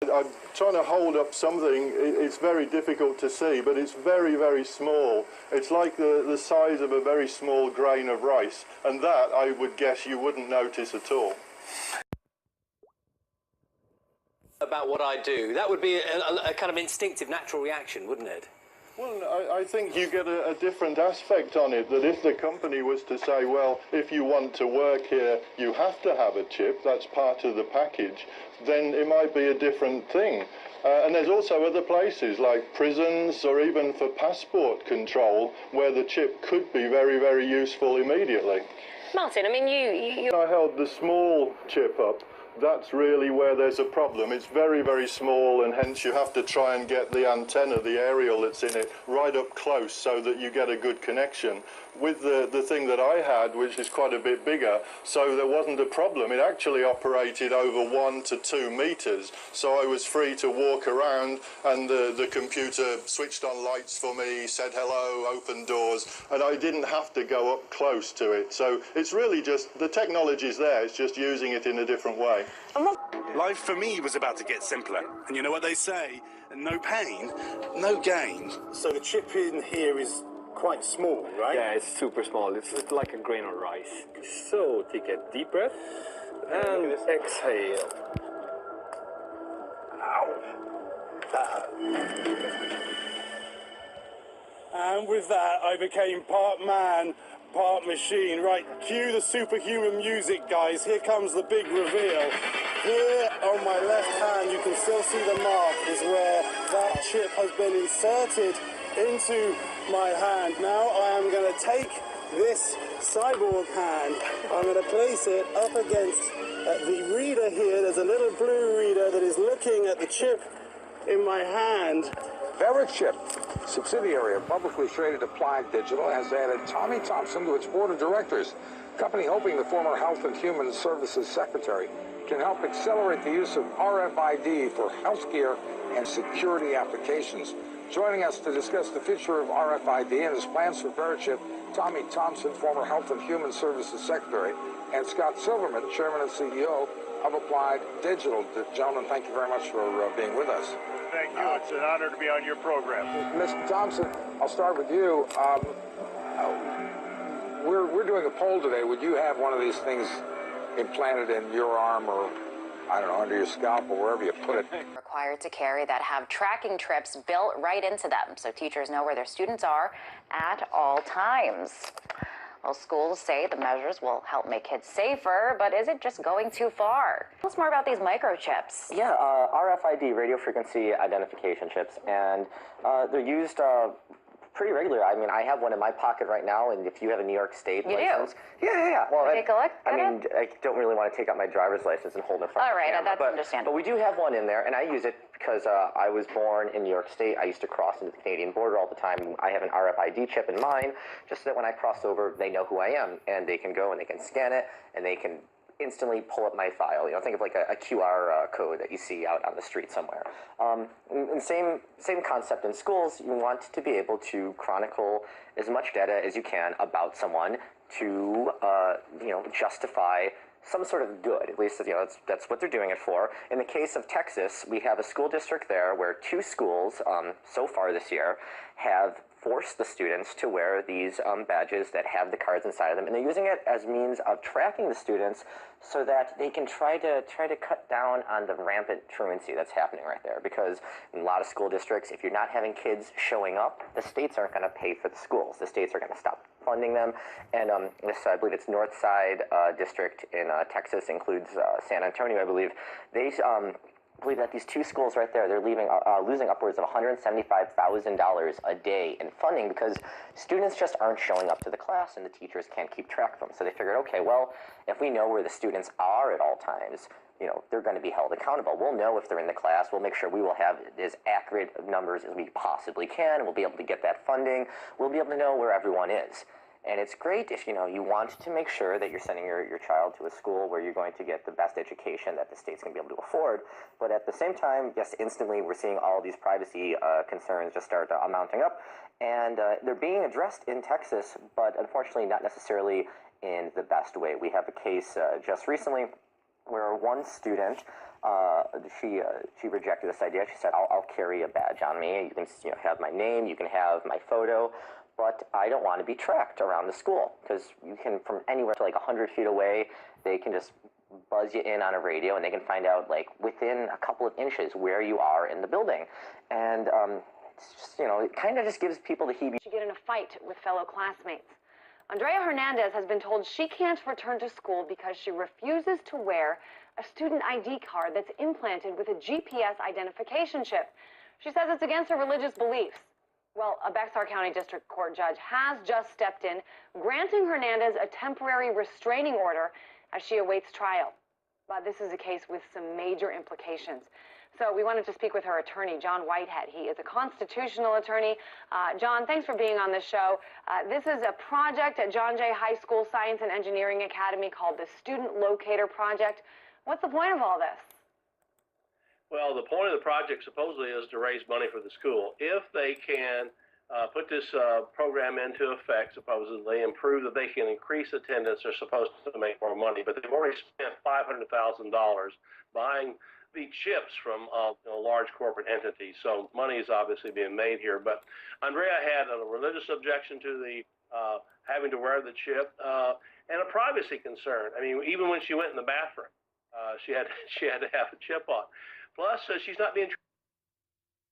I'm trying to hold up something. It's very difficult to see, but it's very, very small. It's like the size of a very small grain of rice, and that, I would guess, you wouldn't notice at all. About what I do, that would be a kind of instinctive, natural reaction, wouldn't it? Well, I think you get a different aspect on it, that if the company was to say, well, if you want to work here, you have to have a chip, that's part of the package, then it might be a different thing. And there's also other places like prisons or even for passport control where the chip could be very, very useful immediately. Martin, I mean, you... I held the small chip up. That's really where there's a problem. It's very, very small, and hence you have to try and get the antenna, the aerial that's in it, right up close so that you get a good connection. With the thing that I had, which is quite a bit bigger, so there wasn't a problem. It actually operated over 1 to 2 meters, so I was free to walk around, and the computer switched on lights for me, said hello, opened doors, and I didn't have to go up close to it. So it's really just, the technology's there, it's just using it in a different way. Life for me was about to get simpler, and you know what they say, no pain, no gain. So the chip in here is quite small, right? Yeah, it's super small. It's like a grain of rice. So take a deep breath and exhale. And with that, I became part man, part machine. Right, cue the superhuman music, guys. Here comes the big reveal. Here on my left hand, you can still see the mark, is where that chip has been inserted into my hand. Now I am going to take this cyborg hand, I'm going to place it up against the reader here. There's a little blue reader that is looking at the chip in my hand. Verichip, subsidiary of publicly traded Applied Digital, has added Tommy Thompson to its board of directors. Company hoping the former Health and Human Services Secretary can help accelerate the use of RFID for healthcare and security applications. Joining us to discuss the future of RFID and his plans for Verichip, Tommy Thompson, former Health and Human Services Secretary, and Scott Silverman, Chairman and CEO of Applied Digital. Gentlemen, thank you very much for being with us. Thank you. It's an honor to be on your program. Mr. Thompson, I'll start with you. We're doing a poll today. Would you have one of these things implanted in your arm or, I don't know, under your scalp or wherever you put it? Required to carry that have tracking trips built right into them, so teachers know where their students are at all times. Well, schools say the measures will help make kids safer, but is it just going too far? Tell us more about these microchips. Yeah, RFID, radio frequency identification chips, and they're used pretty regularly. I mean, I have one in my pocket right now, and if you have a New York State license... You do? Yeah. Well, take a look I mean, I don't really want to take out my driver's license and hold it in front of the camera. That's understandable. But we do have one in there, and I use it because I was born in New York State. I used to cross into the Canadian border all the time. I have an RFID chip in mine, just so that when I cross over, they know who I am, and they can go and they can scan it, and they can instantly pull up my file. You know, think of like a QR code that you see out on the street somewhere. And same concept in schools. You want to be able to chronicle as much data as you can about someone to justify some sort of good. At least, you know, that's what they're doing it for. In the case of Texas, we have a school district there where 2 schools so far this year have forced the students to wear these badges that have the cards inside of them, and they're using it as means of tracking the students so that they can try to cut down on the rampant truancy that's happening right there. Because in a lot of school districts, if you're not having kids showing up, the states aren't going to pay for the schools. The states are going to stop funding them. And this, I believe it's North Side District in Texas, includes San Antonio, I believe. They believe that these 2 schools right there, they're losing upwards of $175,000 a day in funding because students just aren't showing up to the class and the teachers can't keep track of them. So they figured, okay, well, if we know where the students are at all times, you know, they're going to be held accountable. We'll know if they're in the class. We'll make sure we will have as accurate numbers as we possibly can. We'll be able to get that funding. We'll be able to know where everyone is. And it's great if, you know, you want to make sure that you're sending your child to a school where you're going to get the best education that the state's going to be able to afford. But at the same time, yes, instantly we're seeing all these privacy concerns just start mounting up. And they're being addressed in Texas, but unfortunately not necessarily in the best way. We have a case just recently where one student she rejected this idea. She said, I'll carry a badge on me. You can have my name, you can have my photo, but I don't want to be tracked around the school, because you can, from anywhere to like 100 feet away, they can just buzz you in on a radio, and they can find out like within a couple of inches where you are in the building. And it's just, it kind of just gives people the heebie. She get in a fight with fellow classmates. Andrea Hernandez has been told she can't return to school because she refuses to wear a student ID card that's implanted with a GPS identification chip. She says it's against her religious beliefs. Well, a Bexar County District Court judge has just stepped in, granting Hernandez a temporary restraining order as she awaits trial. But this is a case with some major implications. So we wanted to speak with her attorney, John Whitehead. He is a constitutional attorney. John, thanks for being on the show. This is a project at John Jay High School Science and Engineering Academy called the Student Locator Project. What's the point of all this? Well, the point of the project supposedly is to raise money for the school. If they can put this program into effect, supposedly, and prove that they can increase attendance, they're supposed to make more money. But they've already spent $500,000 buying the chips from large corporate entities. So money is obviously being made here. But Andrea had a religious objection to the having to wear the chip and a privacy concern. I mean, even when she went in the bathroom, she had to have the chip on. Plus, she's not being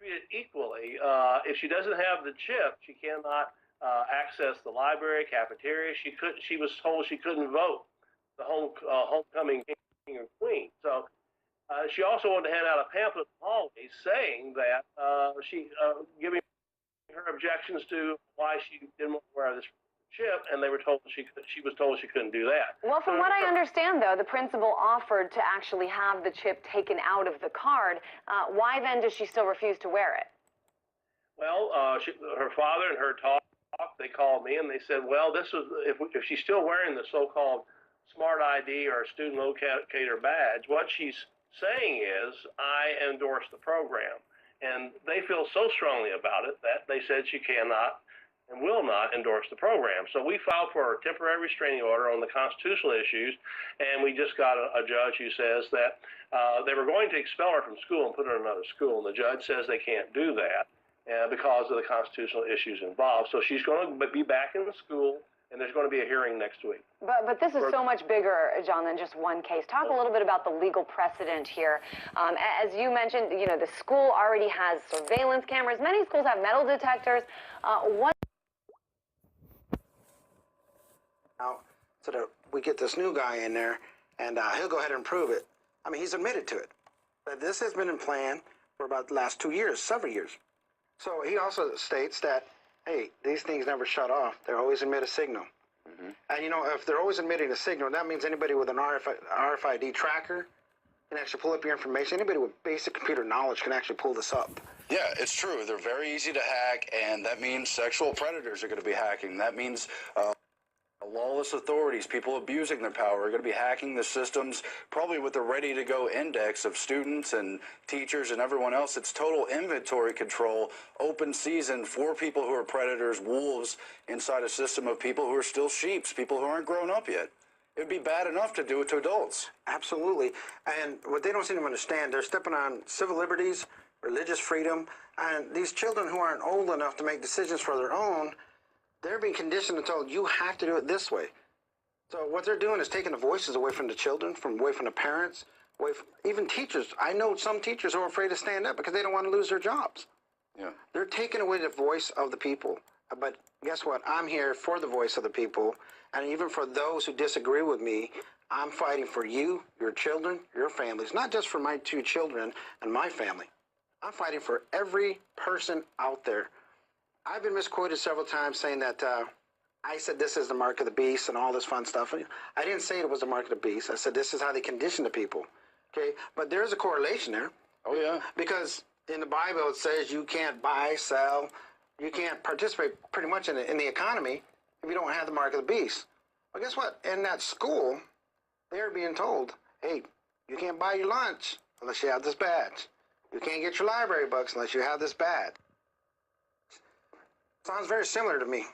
treated equally. If she doesn't have the chip, she cannot access the library, cafeteria. She was told she couldn't vote the homecoming king or queen. So she also wanted to hand out a pamphlet in the hallways saying that giving her objections to why she didn't want to wear this chip, and they were told she was told she couldn't do that. Well, from what I understand, though, the principal offered to actually have the chip taken out of the card. Why then does she still refuse to wear it? Well, her father and her talk. They called me and they said, well, this is if she's still wearing the so-called Smart ID or student locator badge, what she's saying is, I endorse the program. And they feel so strongly about it that they said she cannot and will not endorse the program. So we filed for a temporary restraining order on the constitutional issues, and we just got a judge who says that they were going to expel her from school and put her in another school, and the judge says they can't do that because of the constitutional issues involved. So she's going to be back in the school, and there's going to be a hearing next week. But this is so much bigger, John, than just one case. Talk a little bit about the legal precedent here. As you mentioned, the school already has surveillance cameras. Many schools have metal detectors. Now, so that we get this new guy in there, and he'll go ahead and prove it. I mean, he's admitted to it. But this has been in plan for about the last 2 years, several years. So he also states that, hey, these things never shut off. They always emit a signal. Mm-hmm. And, if they're always emitting a signal, that means anybody with an RFID tracker can actually pull up your information. Anybody with basic computer knowledge can actually pull this up. Yeah, it's true. They're very easy to hack, and that means sexual predators are going to be hacking. That means lawless authorities, people abusing their power, are going to be hacking the systems, probably with the ready-to-go index of students and teachers and everyone else. It's total inventory control, open season for people who are predators, wolves, inside a system of people who are still sheeps, people who aren't grown up yet. It would be bad enough to do it to adults. Absolutely. And what they don't seem to understand, they're stepping on civil liberties, religious freedom, and these children who aren't old enough to make decisions for their own, they're being conditioned and told, you have to do it this way. So what they're doing is taking the voices away from the children, away from the parents, away from even teachers. I know some teachers who are afraid to stand up because they don't want to lose their jobs. Yeah. They're taking away the voice of the people. But guess what? I'm here for the voice of the people. And even for those who disagree with me, I'm fighting for you, your children, your families, not just for my 2 children and my family. I'm fighting for every person out there. I've been misquoted several times saying that I said this is the mark of the beast and all this fun stuff. I didn't say it was the mark of the beast. I said this is how they condition the people. Okay, but there's a correlation there. Oh, yeah. Because in the Bible it says you can't buy, sell, you can't participate pretty much in the economy if you don't have the mark of the beast. Well, guess what? In that school, they're being told, hey, you can't buy your lunch unless you have this badge. You can't get your library books unless you have this badge. Sounds very similar to me.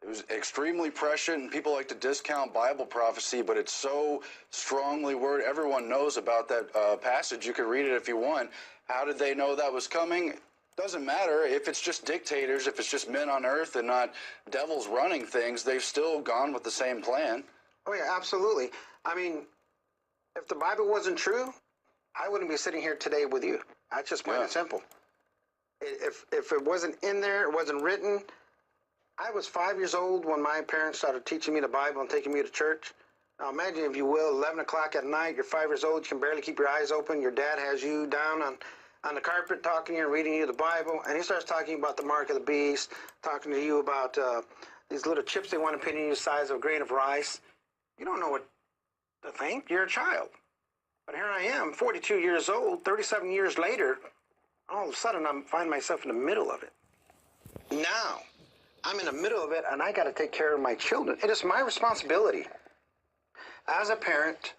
It was extremely prescient, and people like to discount Bible prophecy, but it's so strongly worded. Everyone knows about that passage. You can read it if you want. How did they know that was coming? Doesn't matter. If it's just dictators, if it's just men on earth and not devils running things, they've still gone with the same plan. Oh, yeah, absolutely. I mean, if the Bible wasn't true, I wouldn't be sitting here today with you. That's just plain and simple. If it wasn't in there, it wasn't written. I was 5 years old when my parents started teaching me the Bible and taking me to church. Now imagine, if you will, 11 o'clock at night, you're 5 years old, you can barely keep your eyes open. Your dad has you down on the carpet talking to you and reading you the Bible, and he starts talking about the mark of the beast, talking to you about these little chips they want to put in you the size of a grain of rice. You don't know what to think. You're a child. But here I am, 42 years old, 37 years later, all of a sudden I find myself in the middle of it. Now, I'm in the middle of it, and I got to take care of my children. It is my responsibility as a parent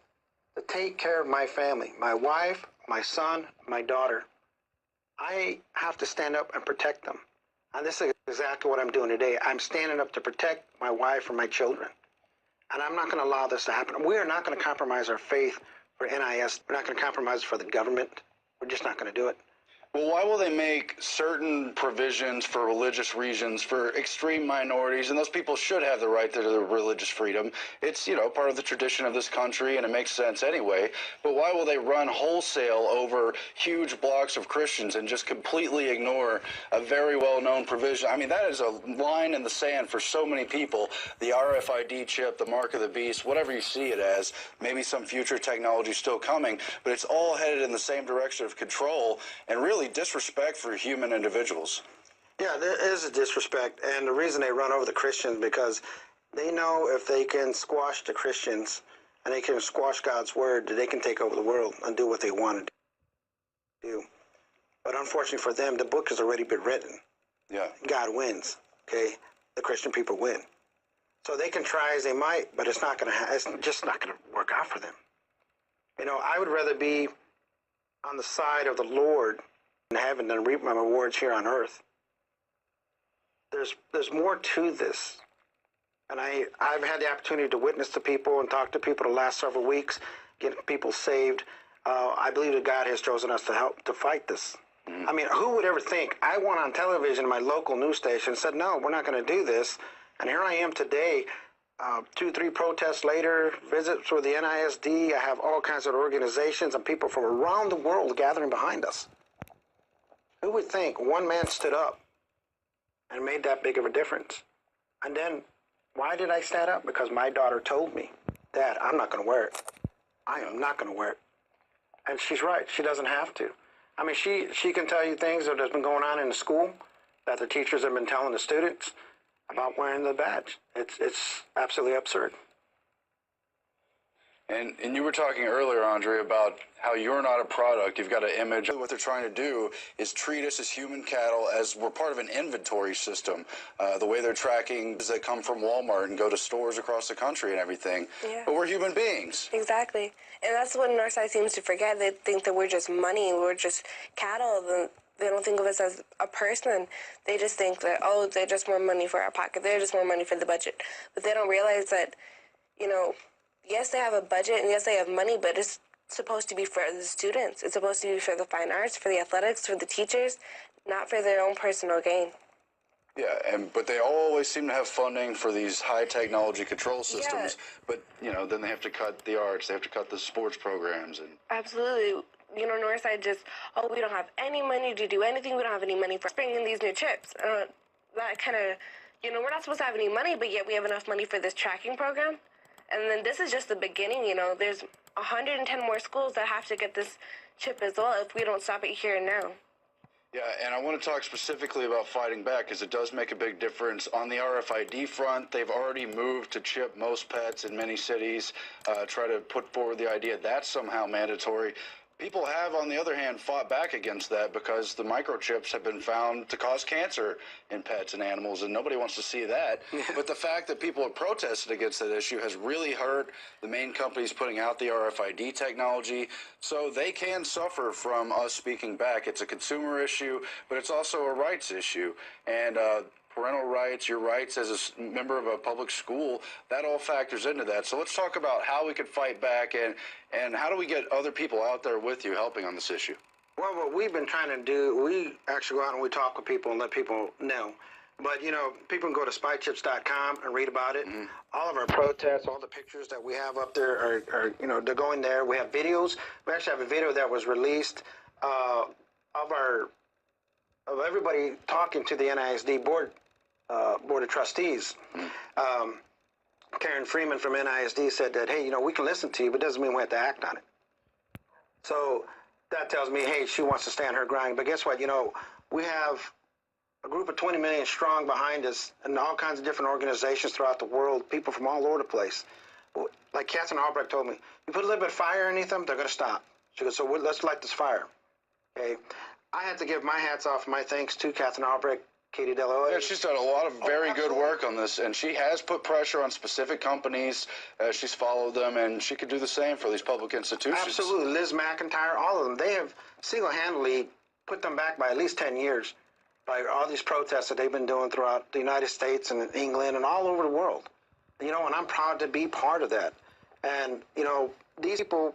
to take care of my family, my wife, my son, my daughter. I have to stand up and protect them. And this is exactly what I'm doing today. I'm standing up to protect my wife and my children. And I'm not going to allow this to happen. We are not going to compromise our faith for NIS. We're not going to compromise it for the government. We're just not going to do it. Well, why will they make certain provisions for religious reasons for extreme minorities? And those people should have the right to their religious freedom. It's, you know, part of the tradition of this country, and it makes sense anyway. But why will they run wholesale over huge blocks of Christians and just completely ignore a very well-known provision? I mean, that is a line in the sand for so many people. The RFID chip, the mark of the beast, whatever you see it as, maybe some future technology still coming, but it's all headed in the same direction of control and really disrespect for human individuals. Yeah, there is a disrespect, and the reason they run over the Christians because they know if they can squash the Christians and they can squash God's word, that they can take over the world and do what they want to do. But unfortunately for them, the book has already been written. Yeah. God wins. Okay, the Christian people win. So they can try as they might, but it's not going to. It's just not going to work out for them. You know, I would rather be on the side of the Lord in heaven than reap my rewards here on earth. There's more to this. And I've had the opportunity to witness to people and talk to people the last several weeks, get people saved. I believe that God has chosen us to help to fight this. I mean, who would ever think? I went on television, my local news station, said, no, we're not going to do this. And here I am today, 2, 3 protests later, visits with the NISD. I have all kinds of organizations and people from around the world gathering behind us. Who would think one man stood up and made that big of a difference? And then, why did I stand up? Because my daughter told me, Dad, I'm not going to wear it. I am not going to wear it. And she's right. She doesn't have to. I mean, she can tell you things that has been going on in the school that the teachers have been telling the students about wearing the badge. It's absolutely absurd. And you were talking earlier, Andre, about how you're not a product. You've got an image. What they're trying to do is treat us as human cattle, as we're part of an inventory system. The way they're tracking is they come from Walmart and go to stores across the country and everything. Yeah. But we're human beings. Exactly. And that's what Northside seems to forget. They think that we're just money, we're just cattle. They don't think of us as a person. They just think that, oh, they're just more money for our pocket. They're just more money for the budget. But they don't realize that, you know, yes, they have a budget, and yes, they have money, but it's supposed to be for the students. It's supposed to be for the fine arts, for the athletics, for the teachers, not for their own personal gain. Yeah, but they always seem to have funding for these high technology control systems. Yeah. But, you know, then they have to cut the arts, they have to cut the sports programs. And absolutely. You know, Northside just, oh, we don't have any money to do anything. We don't have any money for bringing these new chips. That kind of, you know, we're not supposed to have any money, but yet we have enough money for this tracking program. And then this is just the beginning, you know. There's 110 more schools that have to get this chip as well if we don't stop it here and now. Yeah, and I want to talk specifically about fighting back because it does make a big difference. On the RFID front, they've already moved to chip most pets in many cities, try to put forward the idea that's somehow mandatory. People have, on the other hand, fought back against that because the microchips have been found to cause cancer in pets and animals, and nobody wants to see that. But the fact that people have protested against that issue has really hurt the main companies putting out the RFID technology, so they can suffer from us speaking back. It's a consumer issue, but it's also a rights issue. And parental rights, your rights as a member of a public school, that all factors into that. So let's talk about how we could fight back and how do we get other people out there with you helping on this issue? Well, what we've been trying to do, we actually go out and we talk with people and let people know. But, you know, people can go to spychips.com and read about it. Mm-hmm. All of our protests, all the pictures that we have up there are, you know, they're going there. We have videos. We actually have a video that was released of everybody talking to the NISD board of trustees. Mm-hmm. Karen Freeman from NISD said that, hey, you know, we can listen to you, but it doesn't mean we have to act on it. So that tells me, hey, she wants to stand her ground. But guess what? You know, we have a group of 20 million strong behind us and all kinds of different organizations throughout the world, people from all over the place. Like Catherine Albrecht told me, you put a little bit of fire underneath them, they're going to stop. She goes, so let's light this fire. Okay. I have to give my hats off, my thanks to Catherine Albrecht, Katie Deloy. Yeah, she's done a lot of very good work on this, and she has put pressure on specific companies. She's followed them, and she could do the same for these public institutions. Absolutely. Liz McIntyre, all of them. They have single-handedly put them back by at least 10 years by all these protests that they've been doing throughout the United States and England and all over the world. You know, and I'm proud to be part of that. And, you know, these people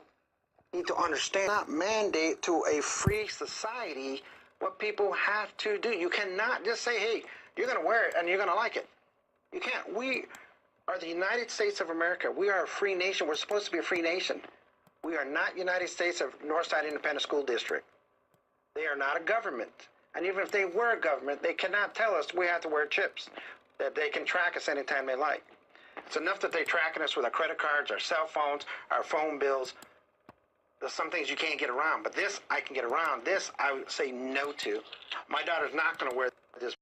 need to understand, not mandate to a free society what people have to do. You cannot just say, hey, you're going to wear it and you're going to like it. You can't. We are the United States of America. We are a free nation. We're supposed to be a free nation. We are not United States of Northside Independent School District. They are not a government. And even if they were a government, they cannot tell us we have to wear chips, that they can track us anytime they like. It's enough that they're tracking us with our credit cards, our cell phones, our phone bills. There's some things you can't get around, but this I can get around. This I would say no to. My daughter's not going to wear this